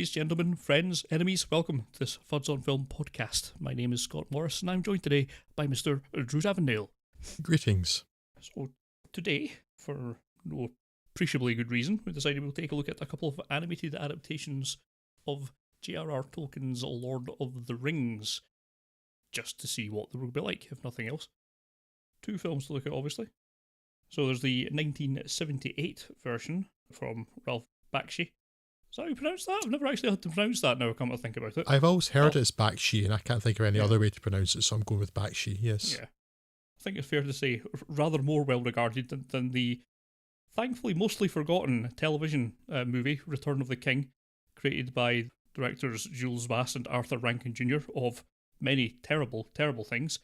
ladies, gentlemen, friends, enemies, welcome to this Fuds on Film podcast. My name is Scott Morris and I'm joined today by Mr. Drew Avondale. Greetings. So today, for no appreciably good reason, we decided we'll take a look at a couple of animated adaptations of J.R.R. Tolkien's Lord of the Rings, just to see what they would be like, if nothing else. Two films to look at, obviously. So there's the 1978 version from Ralph Bakshi. Is that how you pronounce that? I've never actually had to pronounce that now, come to think about it. I've always heard it's Bakshi, and I can't think of any other way to pronounce it, so I'm going with Bakshi, yes. Yeah. I think it's fair to say rather more well regarded than the thankfully mostly forgotten television movie Return of the King, created by directors Jules Bass and Arthur Rankin Jr. of many terrible, terrible things,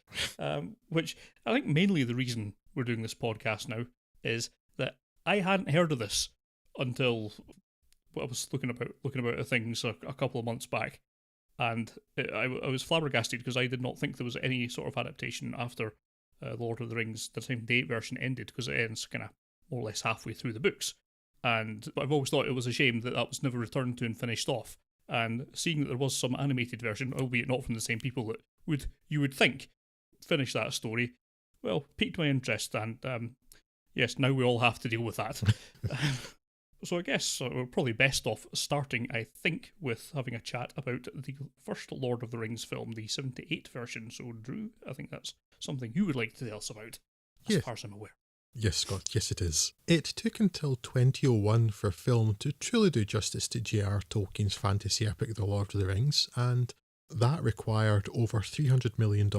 which I think mainly the reason we're doing this podcast now is that I hadn't heard of this until I was looking about things a couple of months back, and I was flabbergasted because I did not think there was any sort of adaptation after Lord of the Rings, the 78 version ended, because it ends kind of more or less halfway through the books. And I've always thought it was a shame that was never returned to and finished off. And seeing that there was some animated version, albeit not from the same people that you would think finish that story, well, piqued my interest, and yes, now we all have to deal with that. So I guess we're probably best off starting, I think, with having a chat about the first Lord of the Rings film, the 78 version. So Drew, I think that's something you would like to tell us about, as far as I'm aware. Yes, Scott, yes it is. It took until 2001 for film to truly do justice to J.R.R. Tolkien's fantasy epic The Lord of the Rings, and that required over $300 million,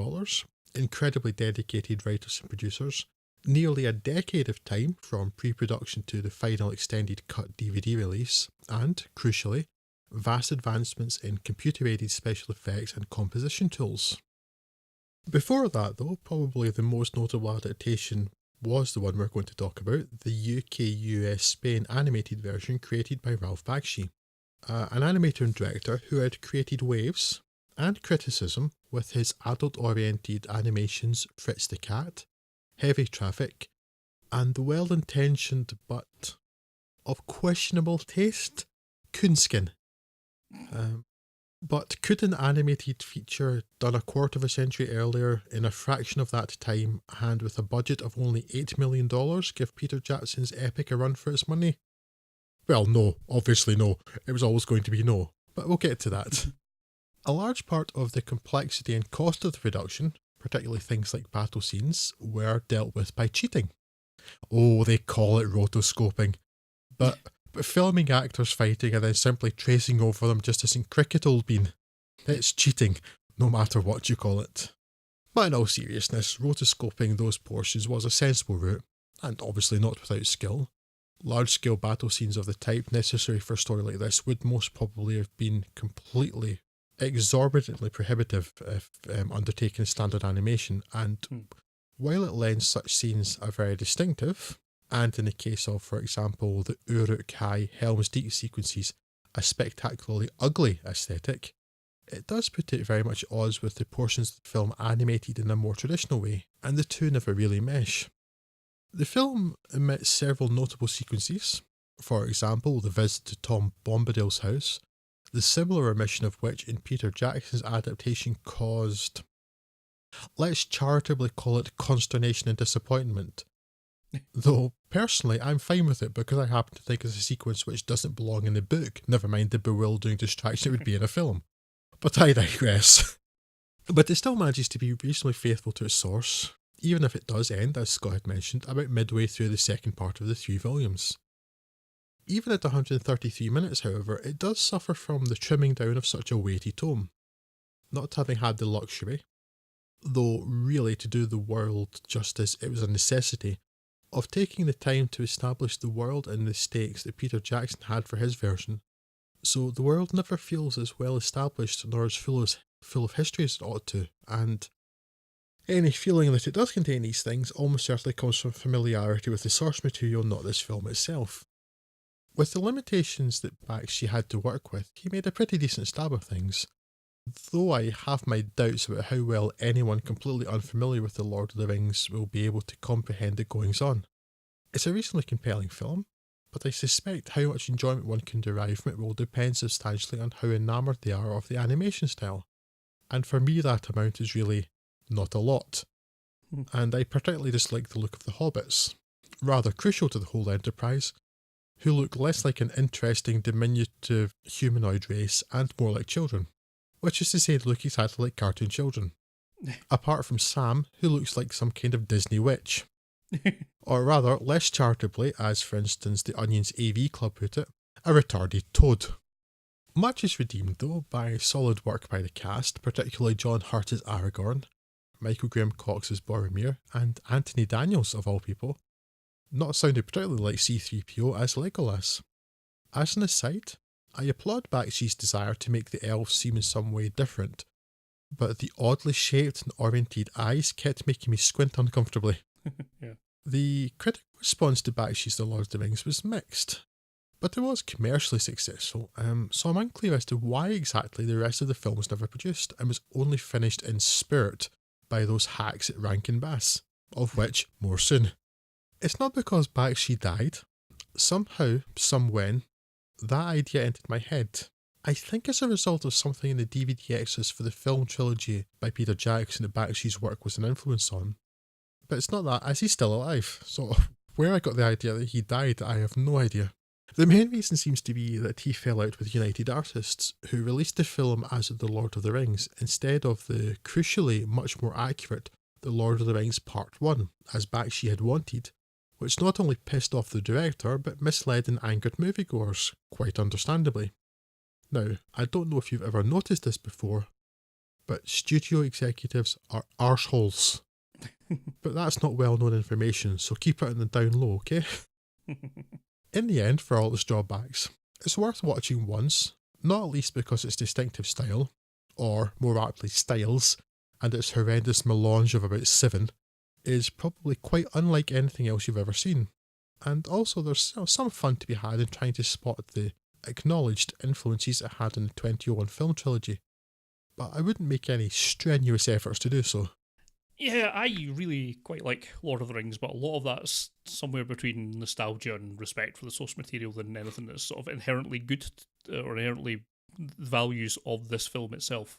incredibly dedicated writers and producers, nearly a decade of time from pre-production to the final extended cut DVD release, and, crucially, vast advancements in computer-aided special effects and composition tools. Before that, though, probably the most notable adaptation was the one we're going to talk about, the UK-US-Spain animated version created by Ralph Bakshi, an animator and director who had created waves and criticism with his adult-oriented animations Fritz the Cat, Heavy Traffic, and the well-intentioned but of questionable taste, Coonskin. But could an animated feature done a quarter of a century earlier in a fraction of that time and with a budget of only $8 million give Peter Jackson's epic a run for its money? Well, no, obviously no. It was always going to be no, but we'll get to that. A large part of the complexity and cost of the production, particularly things like battle scenes, were dealt with by cheating. Oh, they call it rotoscoping. But filming actors fighting and then simply tracing over them just as in cricket, old bean. It's cheating, no matter what you call it. But in all seriousness, rotoscoping those portions was a sensible route, and obviously not without skill. Large-scale battle scenes of the type necessary for a story like this would most probably have been completely, exorbitantly prohibitive if undertaken in standard animation, and while it lends such scenes a very distinctive, and in the case of, for example, the Uruk-hai Helm's Deep sequences, a spectacularly ugly aesthetic, it does put it very much at odds with the portions of the film animated in a more traditional way, and the two never really mesh. The film omits several notable sequences, for example, the visit to Tom Bombadil's house, the similar omission of which in Peter Jackson's adaptation caused, let's charitably call it consternation and disappointment. Though, personally, I'm fine with it because I happen to think it's a sequence which doesn't belong in the book, never mind the bewildering distraction it would be in a film. But I digress. But it still manages to be reasonably faithful to its source, even if it does end, as Scott had mentioned, about midway through the second part of the 3 volumes. Even at 133 minutes, however, it does suffer from the trimming down of such a weighty tome. Not having had the luxury, though really to do the world justice it was a necessity, of taking the time to establish the world and the stakes that Peter Jackson had for his version, so the world never feels as well established nor as full of history as it ought to, and any feeling that it does contain these things almost certainly comes from familiarity with the source material, not this film itself. With the limitations that Bakshi had to work with, he made a pretty decent stab of things, though I have my doubts about how well anyone completely unfamiliar with The Lord of the Rings will be able to comprehend the goings-on. It's a reasonably compelling film, but I suspect how much enjoyment one can derive from it will depend substantially on how enamoured they are of the animation style. And for me, that amount is really not a lot. And I particularly dislike the look of the hobbits, rather crucial to the whole enterprise, who look less like an interesting diminutive humanoid race and more like children, which is to say they look exactly like cartoon children. Apart from Sam, who looks like some kind of Disney witch. Or rather, less charitably, as for instance the Onion's AV Club put it, a retarded toad. Much is redeemed though by solid work by the cast, particularly John Hurt as Aragorn, Michael Graham Cox as Boromir, and Anthony Daniels of all people, not sounding particularly like C-3PO as Legolas. As an aside, I applaud Bakshi's desire to make the elves seem in some way different, but the oddly shaped and oriented eyes kept making me squint uncomfortably. Yeah. The critical response to Bakshi's The Lord of the Rings was mixed, but it was commercially successful, so I'm unclear as to why exactly the rest of the film was never produced and was only finished in spirit by those hacks at Rankin-Bass, of which more soon. It's not because Bakshi died. Somehow, somewhen, that idea entered my head. I think as a result of something in the DVD extras for the film trilogy by Peter Jackson that Bakshi's work was an influence on. But it's not that, as he's still alive, so where I got the idea that he died, I have no idea. The main reason seems to be that he fell out with United Artists, who released the film as The Lord of the Rings instead of the, crucially, much more accurate The Lord of the Rings Part 1, as Bakshi had wanted, which not only pissed off the director, but misled and angered moviegoers, quite understandably. Now, I don't know if you've ever noticed this before, but studio executives are arseholes. But that's not well-known information, so keep it on the down low, okay? In the end, for all its drawbacks, it's worth watching once, not least because its distinctive style, or more aptly styles, and its horrendous melange of about 7, is probably quite unlike anything else you've ever seen. And also there's some fun to be had in trying to spot the acknowledged influences it had in the 2001 film trilogy, but I wouldn't make any strenuous efforts to do so. Yeah, I really quite like Lord of the Rings, but a lot of that's somewhere between nostalgia and respect for the source material than anything that's sort of inherently good or inherently values of this film itself.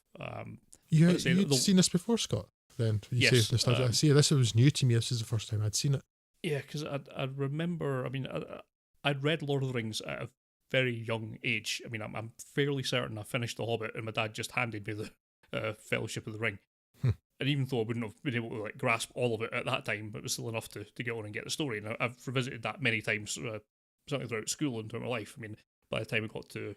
You'd seen this before, Scott? Then you yes, say nostalgia. I see. This was new to me. This is the first time I'd seen it. Yeah, because I remember. I mean, I'd read Lord of the Rings at a very young age. I mean, I'm fairly certain I finished The Hobbit, and my dad just handed me the Fellowship of the Ring. And even though I wouldn't have been able to grasp all of it at that time, it was still enough to get on and get the story. And I've revisited that many times, certainly throughout school and throughout my life. I mean, by the time I got to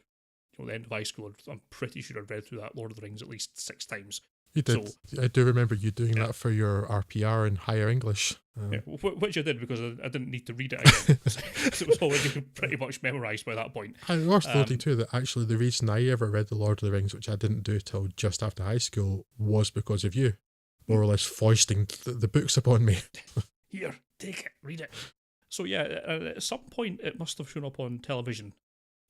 the end of high school, I'm pretty sure I'd read through that Lord of the Rings at least 6 times. You did. So, I do remember you doing that for your RPR in higher English. Which I did because I didn't need to read it again. It was already pretty much memorised by that point. I was noting too that actually the reason I ever read The Lord of the Rings, which I didn't do till just after high school, was because of you. More or less foisting the books upon me. Here, take it, read it. So yeah, at some point it must have shown up on television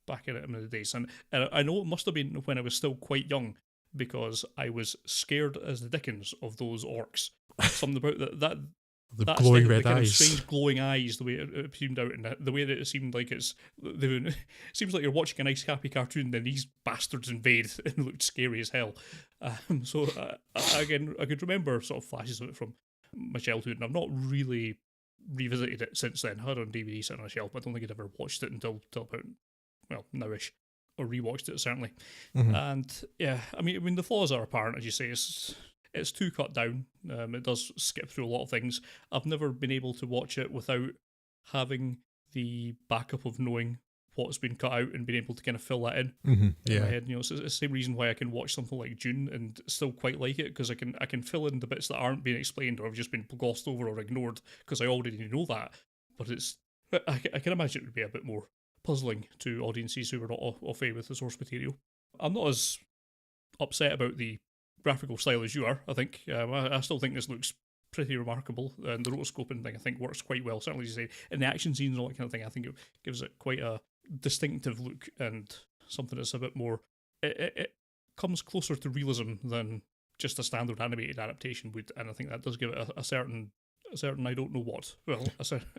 back in the days. And I know it must have been when I was still quite young, because I was scared as the dickens of those orcs. Something about that the glowing red kind eyes, of strange glowing eyes, the way it seemed out, and the way that it seemed like it seems like you're watching a nice happy cartoon, then these bastards invade and looked scary as hell. So again, I could remember sort of flashes of it from my childhood, and I've not really revisited it since then. I had it on DVD sitting on a shelf, but I don't think I'd ever watched it until about nowish. Or rewatched it certainly. And yeah, I mean the flaws are apparent, as you say. It's too cut down. It does skip through a lot of things. I've never been able to watch it without having the backup of knowing what's been cut out and being able to kind of fill that in my head. It's the same reason why I can watch something like Dune and still quite like it, because I can fill in the bits that aren't being explained or have just been glossed over or ignored because I already know that. But I can imagine it would be a bit more puzzling to audiences who were not au fait with the source material. I'm not as upset about the graphical style as you are, I think. I still think this looks pretty remarkable, and the rotoscoping thing I think works quite well, certainly as you say, in the action scenes and all that kind of thing. I think it gives it quite a distinctive look and something that's a bit more, it comes closer to realism than just a standard animated adaptation would, and I think that does give it a certain I don't know what, well,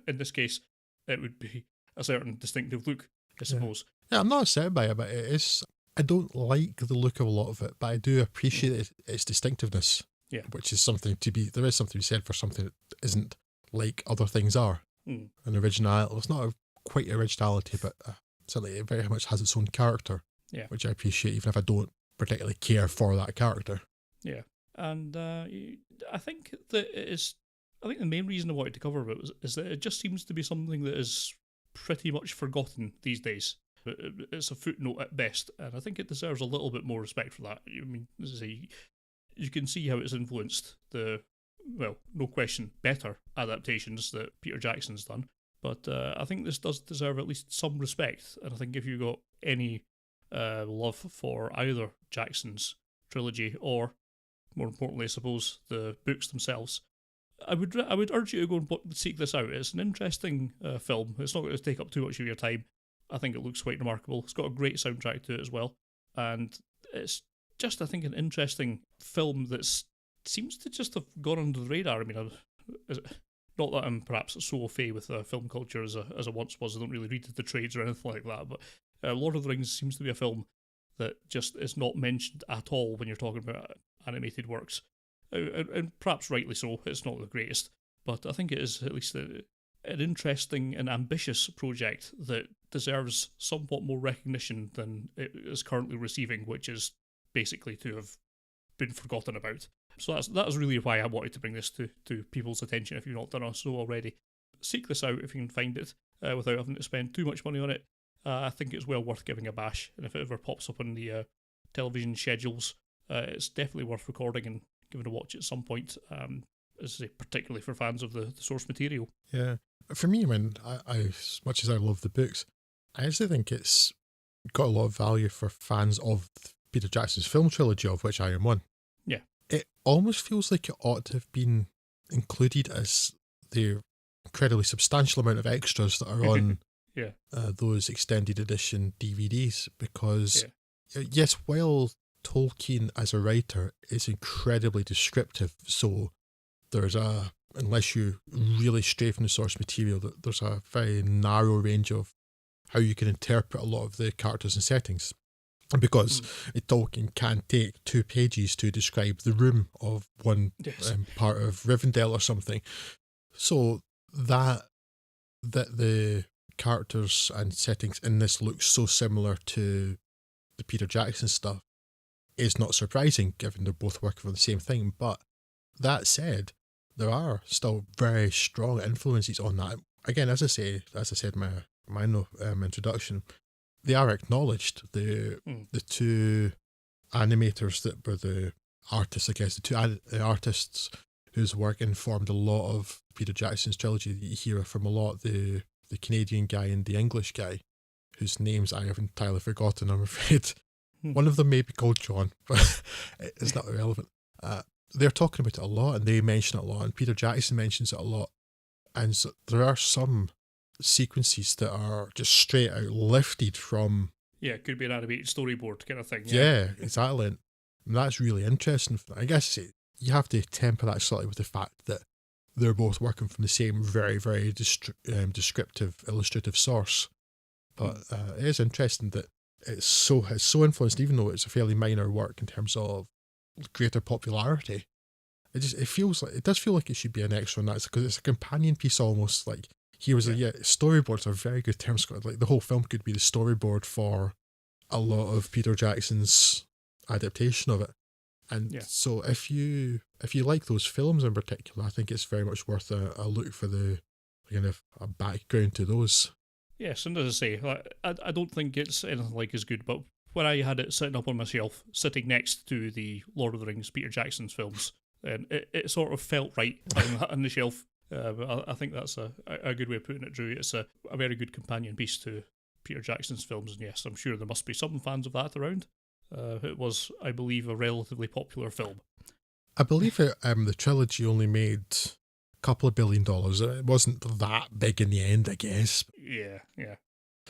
in this case it would be a certain distinctive look, I suppose. Yeah, I'm not upset by it, but it is. I don't like the look of a lot of it, but I do appreciate its distinctiveness. Yeah. Which is something to be. There is something to be said for something that isn't like other things are. An originality. It's not quite originality, but certainly it very much has its own character. Yeah. Which I appreciate, even if I don't particularly care for that character. Yeah. And I think that it is. I think the main reason I wanted to cover it is that it just seems to be something that is pretty much forgotten these days. It's a footnote at best, and I think it deserves a little bit more respect for that. I mean, as I say, you can see how it's influenced the, well, no question, better adaptations that Peter Jackson's done. But I think this does deserve at least some respect, and I think if you got any love for either Jackson's trilogy or, more importantly, I suppose, the books themselves, I would urge you to go and seek this out. It's an interesting film. It's not going to take up too much of your time. I think it looks quite remarkable. It's got a great soundtrack to it as well, and it's just, I think, an interesting film that seems to just have gone under the radar. I mean, not that I'm perhaps so au fait with film culture as I once was. I don't really read the trades or anything like that, but Lord of the Rings seems to be a film that just is not mentioned at all when you're talking about animated works. And perhaps rightly so. It's not the greatest, but I think it is at least an interesting and ambitious project that deserves somewhat more recognition than it is currently receiving, which is basically to have been forgotten about. So that is really why I wanted to bring this to people's attention, if you've not done so already. Seek this out if you can find it without having to spend too much money on it. I think it's well worth giving a bash, and if it ever pops up on the television schedules, it's definitely worth recording and giving a watch at some point, as I say, particularly for fans of the source material. Yeah. For me, I as much as I love the books, I actually think it's got a lot of value for fans of Peter Jackson's film trilogy, of which I am one. Yeah. It almost feels like it ought to have been included as the incredibly substantial amount of extras that are on those extended edition DVDs, because, yes, while Tolkien as a writer is incredibly descriptive, so unless you really stray from the source material, there's a very narrow range of how you can interpret a lot of the characters and settings. Because Tolkien can take 2 pages to describe the room of one part of Rivendell or something. So that the characters and settings in this look so similar to the Peter Jackson stuff is not surprising, given they're both working for the same thing. But that said, there are still very strong influences on that. Again, as I said in my introduction, they are acknowledged. The 2 animators that were the artists, I guess, the artists whose work informed a lot of Peter Jackson's trilogy that you hear from a lot, the Canadian guy and the English guy, whose names I have entirely forgotten, I'm afraid. One of them may be called John, but it's not relevant. They're talking about it a lot, and they mention it a lot, and Peter Jackson mentions it a lot. And so there are some sequences that are just straight out lifted from... Yeah, it could be an animated storyboard kind of thing. Yeah, exactly. And that's really interesting. I guess you have to temper that slightly with the fact that they're both working from the same very, very descriptive, illustrative source. But it is interesting that it's so influenced, even though it's a fairly minor work in terms of greater popularity. It does feel like it should be an extra, and that's because it's a companion piece almost. Like, storyboards are very good terms. Like, the whole film could be the storyboard for a lot of Peter Jackson's adaptation of it. And so if you like those films in particular, I think it's very much worth a look for the kind of a background to those. Yes, and as I say, I don't think it's anything like as good, but when I had it sitting up on my shelf, sitting next to the Lord of the Rings, Peter Jackson's films, and it sort of felt right having that on the shelf. I think that's a good way of putting it, Drew. It's a very good companion piece to Peter Jackson's films, and yes, I'm sure there must be some fans of that around. It was, I believe, a relatively popular film. I believe the trilogy only made a couple of $1 billion. It wasn't that big in the end, I guess. Yeah.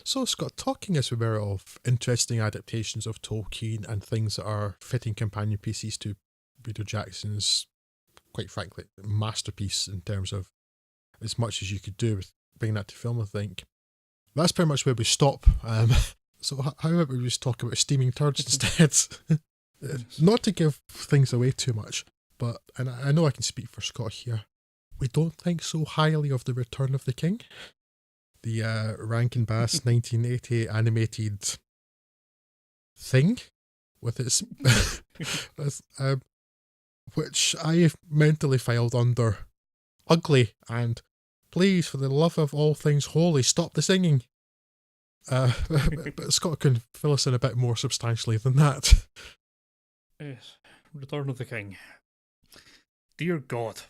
So, Scott, talking as we were of interesting adaptations of Tolkien and things that are fitting companion pieces to Peter Jackson's, quite frankly, masterpiece in terms of as much as you could do with bringing that to film, I think. that's pretty much where we stop. So how about we just talk about steaming turds instead? Not to give things away too much, but, and I know I can speak for Scott here, we don't think so highly of The Return of the King, the Rankin-Bass 1980 animated thing with its which I mentally filed under ugly and please, for the love of all things holy, stop the singing. But Scott can fill us in a bit more substantially than that. Yes, Return of the King. Dear God.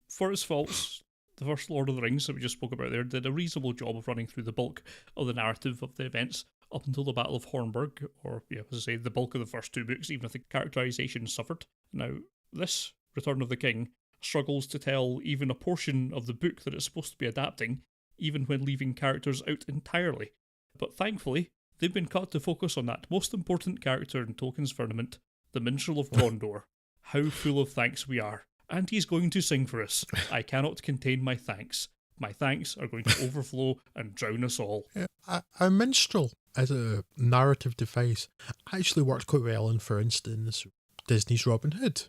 For its faults, the first Lord of the Rings that we just spoke about there did a reasonable job of running through the bulk of the narrative of the events up until the Battle of Hornburg, or, yeah, as I say, the bulk of the first two books, even if the characterisation suffered. Now, this, Return of the King, struggles to tell even a portion of the book that it's supposed to be adapting, even when leaving characters out entirely. But thankfully, they've been cut to focus on that most important character in Tolkien's firmament, the Minstrel of Gondor. How full of thanks we are. And he's going to sing for us. I cannot contain my thanks. My thanks are going to overflow and drown us all. Yeah, a minstrel as a narrative device actually worked quite well in, for instance, Disney's Robin Hood.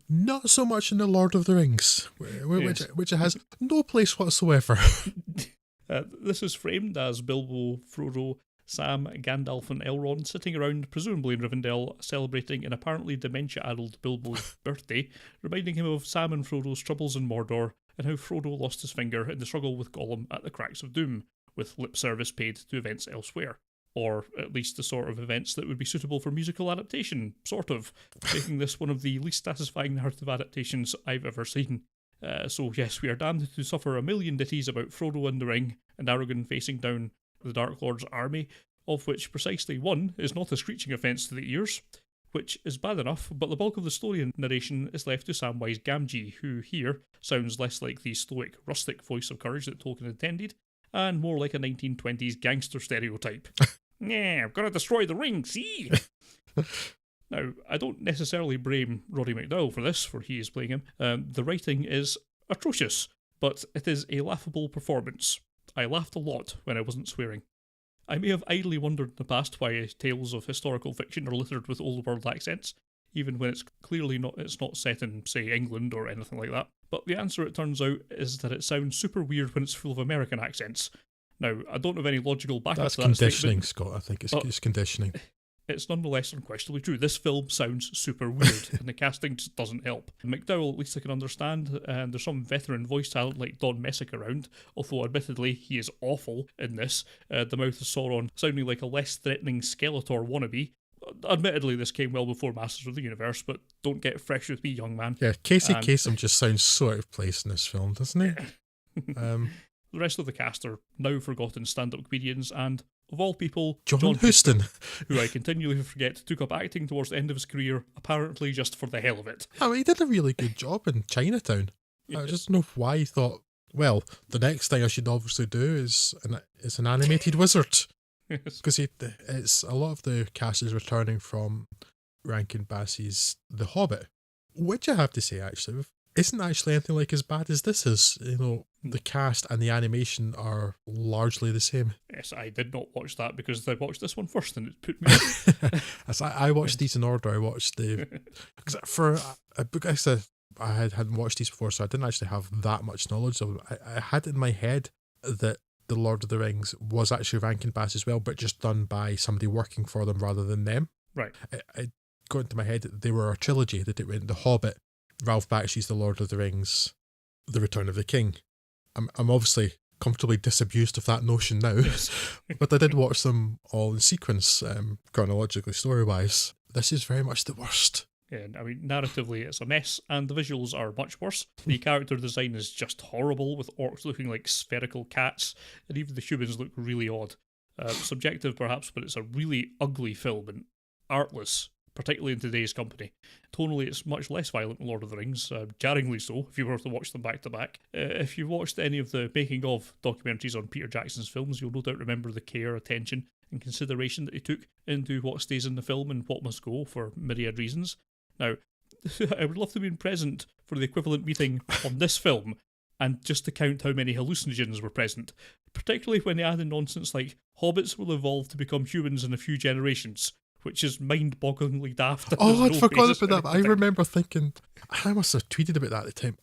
Not so much in The Lord of the Rings, which has no place whatsoever. This is framed as Bilbo, Frodo, Sam, Gandalf and Elrond sitting around, presumably in Rivendell, celebrating an apparently dementia-addled Bilbo's birthday, reminding him of Sam and Frodo's troubles in Mordor, and how Frodo lost his finger in the struggle with Gollum at the Cracks of Doom, with lip service paid to events elsewhere. Or at least the sort of events that would be suitable for musical adaptation, sort of, making this one of the least satisfying narrative adaptations I've ever seen. So yes, we are damned to suffer a million ditties about Frodo and the Ring, and Aragorn facing down the Dark Lord's army, of which precisely one is not a screeching offence to the ears, which is bad enough, but the bulk of the story and narration is left to Samwise Gamgee, who here sounds less like the stoic, rustic voice of courage that Tolkien intended, and more like a 1920s gangster stereotype. Yeah, I'm gonna destroy the ring, see? Now, I don't necessarily blame Roddy McDowall for this, for he is playing him. The writing is atrocious, but it is a laughable performance. I laughed a lot when I wasn't swearing. I may have idly wondered in the past why tales of historical fiction are littered with old world accents, even when it's clearly not set in, say, England or anything like that. But the answer, it turns out, is that it sounds super weird when it's full of American accents. Now, I don't have any logical backup to that conditioning, statement, Scott. I think it's conditioning. It's nonetheless unquestionably true. This film sounds super weird, and the casting just doesn't help. McDowall, at least I can understand, and there's some veteran voice talent like Don Messick around, although admittedly he is awful in this. The mouth of Sauron sounding like a less threatening Skeletor wannabe. Admittedly, this came well before Masters of the Universe, but don't get fresh with me, young man. Yeah, Casey Kasem just sounds so out of place in this film, doesn't he? The rest of the cast are now forgotten stand-up comedians, and of all people, John Huston, who I continually forget, took up acting towards the end of his career, apparently just for the hell of it. I mean, he did a really good job in Chinatown. Yeah. I just don't know why he thought, well, the next thing I should obviously do is an animated wizard. Because it's a lot of the cast is returning from Rankin-Bass's The Hobbit, which I have to say actually isn't actually anything like as bad as this is. You know, the cast and the animation are largely the same. Yes, I did not watch that because I watched this one first and it put me off. As I watched these in order. I watched because for a book I said I hadn't watched these before, so I didn't actually have that much knowledge of them. I had in my head that The Lord of the Rings was actually Rankin-Bass as well, but just done by somebody working for them rather than them. Right. It got into my head that they were a trilogy, that it went The Hobbit, Ralph Bakshi's The Lord of the Rings, The Return of the King. I'm obviously comfortably disabused of that notion now, yes. But I did watch them all in sequence, chronologically, story-wise. This is very much the worst. Yeah, I mean, narratively it's a mess, and the visuals are much worse. The character design is just horrible, with orcs looking like spherical cats, and even the humans look really odd. Subjective perhaps, but it's a really ugly film, and artless, particularly in today's company. Tonally, it's much less violent than Lord of the Rings, jarringly so, if you were to watch them back to back. If you've watched any of the making-of documentaries on Peter Jackson's films, you'll no doubt remember the care, attention, and consideration that he took into what stays in the film and what must go for myriad reasons. Now, I would love to have been present for the equivalent meeting on this film, and just to count how many hallucinogens were present. particularly when they added nonsense like hobbits will evolve to become humans in a few generations, which is mind-bogglingly daft. Oh, I'd forgotten about that. But I remember thinking, I must have tweeted about that at the time.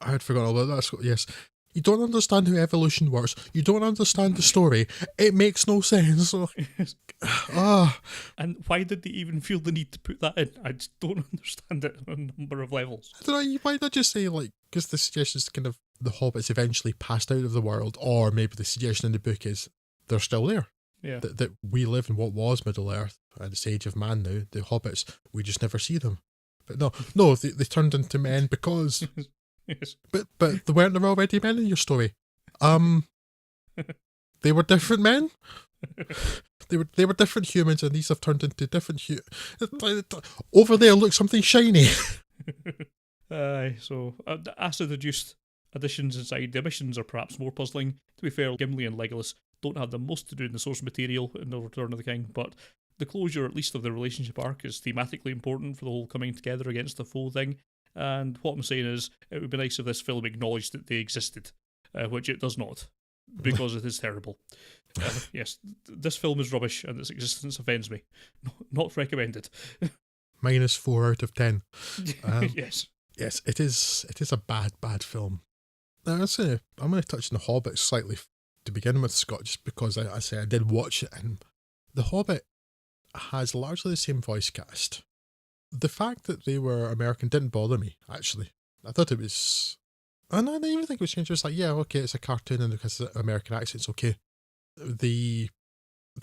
I had forgotten all about that. Yes. You don't understand how evolution works. You don't understand the story. It makes no sense. And why did they even feel the need to put that in? I just don't understand it on a number of levels. I don't know, why not just say, like, because the suggestion is kind of the hobbits eventually passed out of the world, or maybe the suggestion in the book is they're still there. Yeah. That we live in what was Middle Earth, and it's Age of Man now. The hobbits, we just never see them. But no, they turned into men because... Yes. But they weren't there already men in your story. They were different men. They were different humans, and these have turned into different over there, look, something shiny. So the acid-reduced additions inside the emissions are perhaps more puzzling. To be fair, Gimli and Legolas don't have the most to do in the source material in The Return of the King, but the closure, at least of the relationship arc, is thematically important for the whole coming together against the foe thing. And what I'm saying is, it would be nice if this film acknowledged that they existed, which it does not, because it is terrible. Yes, this film is rubbish, and its existence offends me. Not recommended. -4 out of 10. Yes. Yes, it is a bad film. Now, I'm going to touch on The Hobbit slightly to begin with, Scott, just because I say I did watch it, and The Hobbit has largely the same voice cast. The fact that they were American didn't bother me, actually. I thought it was... And I didn't even think it was strange. It was like, yeah, okay, it's a cartoon and because it's an American accent, it's okay. The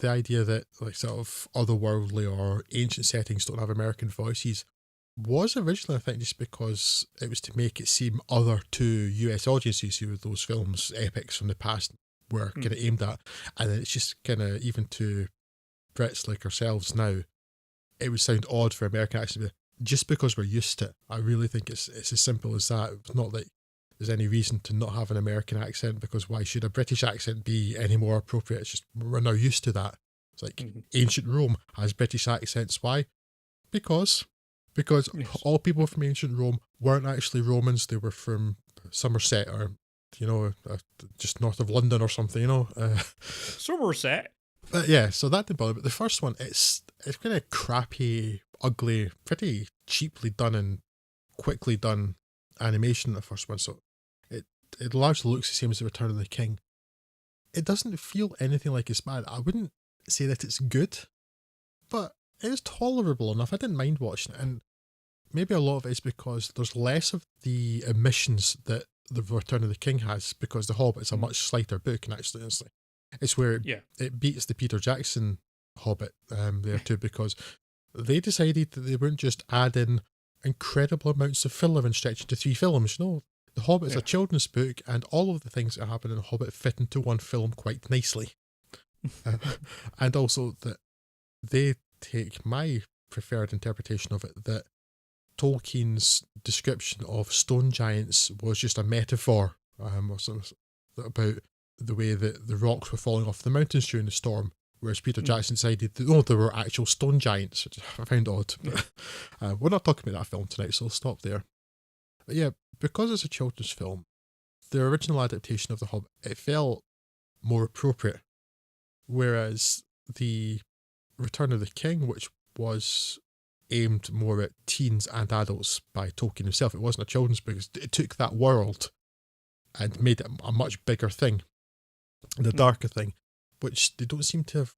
idea that, like, sort of otherworldly or ancient settings don't have American voices was originally, I think, just because it was to make it seem other to US audiences who those films, epics from the past, were kind of aimed at. And then it's just kind of, even to Brits like ourselves now, it would sound odd for American accent, just because we're used to it. I really think it's as simple as that. It's not that there's any reason to not have an American accent, because why should a British accent be any more appropriate? It's just we're now used to that. It's like ancient Rome has British accents. Why? Because yes. All people from ancient Rome weren't actually Romans. They were from Somerset, or just north of London or something. Somerset. But yeah, so that didn't bother. But the first one, it's kind of crappy, ugly, pretty cheaply done and quickly done animation. The first one, so it largely looks the same as The Return of the King. It doesn't feel anything like it's bad. I wouldn't say that it's good, but it is tolerable enough. I didn't mind watching it, and maybe a lot of it is because there's less of the emissions that The Return of the King has, because The Hobbit is a much slighter book, and actually it's where it beats the Peter Jackson Hobbit there too, because they decided that they wouldn't just add in incredible amounts of filler and stretch into 3 films. No, The Hobbit is a children's book, and all of the things that happen in The Hobbit fit into one film quite nicely. And also that they take my preferred interpretation of it, that Tolkien's description of stone giants was just a metaphor, or something about the way that the rocks were falling off the mountains during the storm, whereas Peter Jackson decided that, there were actual stone giants, which I found odd. But we're not talking about that film tonight, so I'll stop there. But yeah, because it's a children's film, the original adaptation of The Hobbit, it felt more appropriate, whereas the Return of the King, which was aimed more at teens and adults by Tolkien himself, it wasn't a children's book. It took that world and made it a much bigger thing, and a darker thing, which they don't seem to have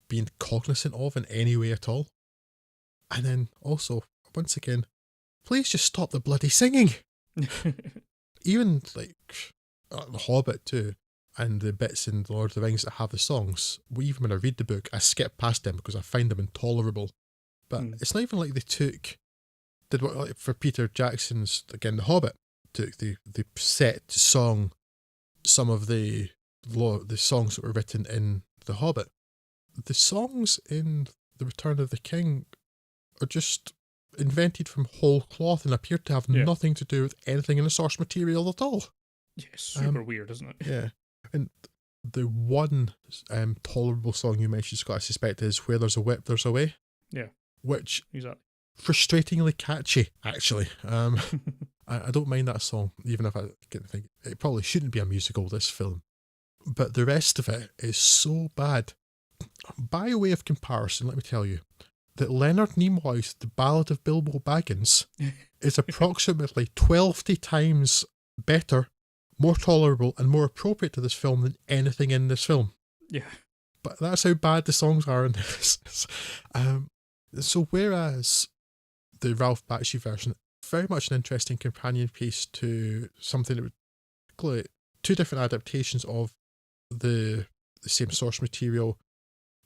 been cognizant of in any way at all. And then also, once again, please just stop the bloody singing. Even like The Hobbit too, and the bits in The Lord of the Rings that have the songs, even when I read the book, I skip past them because I find them intolerable. But it's not even like did what, like for Peter Jackson's, again, The Hobbit, took the set song, some of the songs that were written in The Hobbit. The songs in The Return of the King are just invented from whole cloth and appear to have nothing to do with anything in the source material at all. Yeah, super weird, isn't it? Yeah. And the one tolerable song you mentioned, Scott, I suspect, is Where There's a Whip, There's a Way. Yeah. Which exactly. Frustratingly catchy, actually. I don't mind that song, even if I think it probably shouldn't be a musical, this film. but the rest of it is so bad. By way of comparison, let me tell you that Leonard Nimoy's The Ballad of Bilbo Baggins is approximately 12 times better, more tolerable, and more appropriate to this film than anything in this film. Yeah. But that's how bad the songs are in this. So whereas the Ralph Bakshi version, very much an interesting companion piece to something that would clearly two different adaptations of the same source material.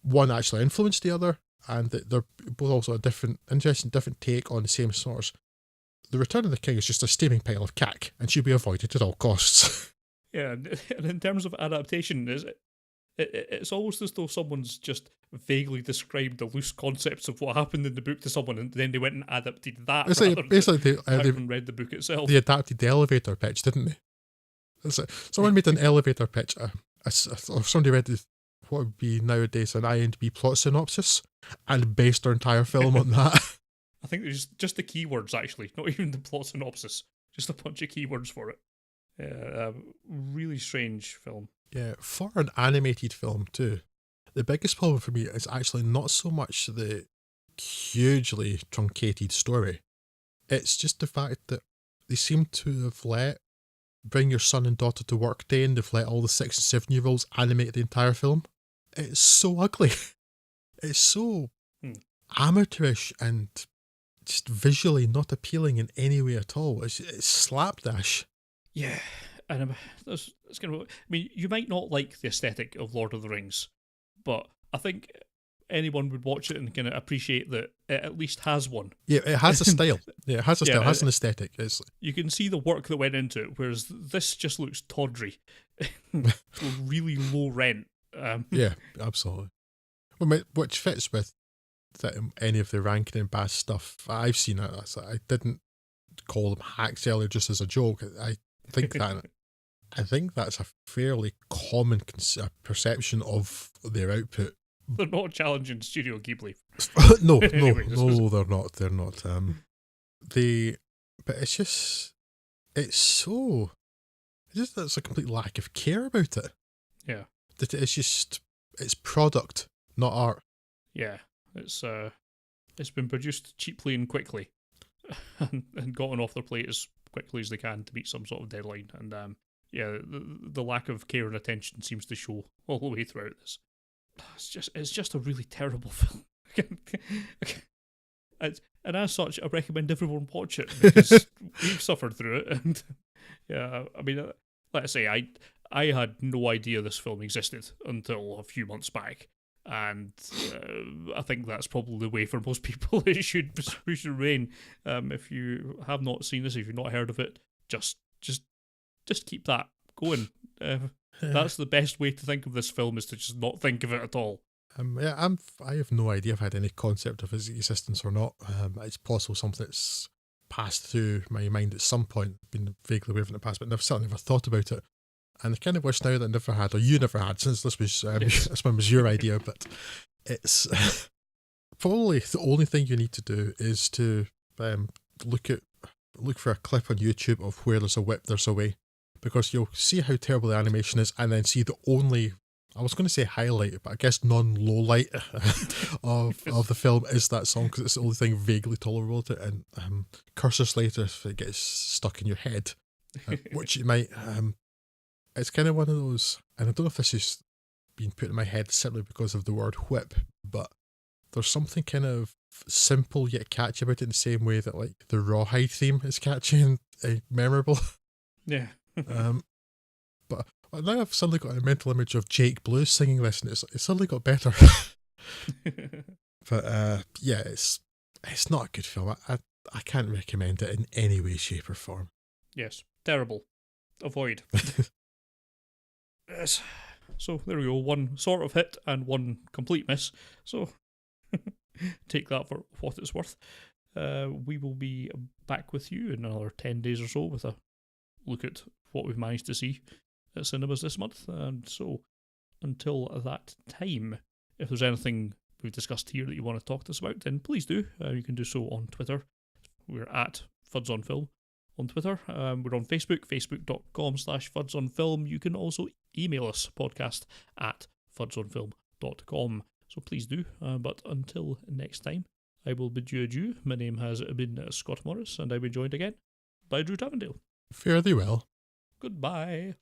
One actually influenced the other, and they're both also a interesting different take on the same source. The Return of the King is just a steaming pile of cack and should be avoided at all costs. Yeah, and in terms of adaptation, it's almost as though someone's just vaguely described the loose concepts of what happened in the book to someone, and then they went and adapted that. It's like, basically, they haven't read the book itself. They adapted the elevator pitch, didn't they? It's like, someone made an elevator pitch, or somebody read what would be nowadays an IMDb plot synopsis, and based their entire film on that. I think there's just the keywords, actually, not even the plot synopsis, just a bunch of keywords for it. Yeah, really strange film. Yeah, for an animated film too. The biggest problem for me is actually not so much the hugely truncated story. It's just the fact that they seem to have let Bring Your Son and Daughter to Work Day, and they've let all the 6 and 7-year-olds animate the entire film. It's so ugly. It's so amateurish and just visually not appealing in any way at all. It's slapdash. Yeah, and it's kind of. I mean, you might not like the aesthetic of Lord of the Rings, but I think anyone would watch it and kind of appreciate that it at least has one. Yeah, it has a style. Yeah, it has a style. It has an aesthetic. You can see the work that went into it, whereas this just looks tawdry, really low rent. Yeah, absolutely. Well, which fits with any of the Rankin-Bass stuff I've seen. I didn't call them hacks earlier just as a joke. I think that's a fairly common perception of their output. They're not challenging Studio Ghibli. No, they're not. They're not. But it's a complete lack of care about it. Yeah. That it's product, not art. Yeah, it's been produced cheaply and quickly, and gotten off their plate as quickly as they can to meet some sort of deadline. And yeah, the lack of care and attention seems to show all the way throughout this. It's just a really terrible film. And as such, I recommend everyone watch it because we've suffered through it. And yeah, I mean, let's say I had no idea this film existed until a few months back, and I think that's probably the way for most people it should remain. If you have not seen this, if you've not heard of it, just keep that going. That's the best way to think of this film, is to just not think of it at all. I have no idea if I had any concept of its existence or not. It's possible something that's passed through my mind at some point, been vaguely aware of it in the past, but I've certainly never thought about it. And I kind of wish now that I never had, or you never had, since this was this one was your idea. But it's probably the only thing you need to do is to look for a clip on YouTube of where there's a whip, there's a way. Because you'll see how terrible the animation is, and then see the only, I was going to say highlight, but I guess non-low light of the film is that song, because it's the only thing vaguely tolerable to it. And curse us later if it gets stuck in your head, which it might. It's kind of one of those, and I don't know if this is being put in my head simply because of the word whip, but there's something kind of simple yet catchy about it, in the same way that like the Rawhide theme is catchy and memorable. Yeah. But now I've suddenly got a mental image of Jake Blues singing this, and it's suddenly got better. But yeah, it's not a good film. I can't recommend it in any way, shape, or form. Yes, terrible. Avoid. Yes. So there we go. One sort of hit and one complete miss. So take that for what it's worth. We will be back with you in another 10 days or so with a look at what we've managed to see at cinemas this month. And so until that time, if there's anything we've discussed here that you want to talk to us about, then please do. You can do so on Twitter. We're at FudsOnFilm. on Twitter. We're on Facebook, facebook.com/fudsonfilm. You can also email us, podcast@fudsonfilm.com. So please do. But until next time, I will bid you adieu. My name has been Scott Morris, and I've been joined again by Drew Tavendale. Fare thee well. Goodbye.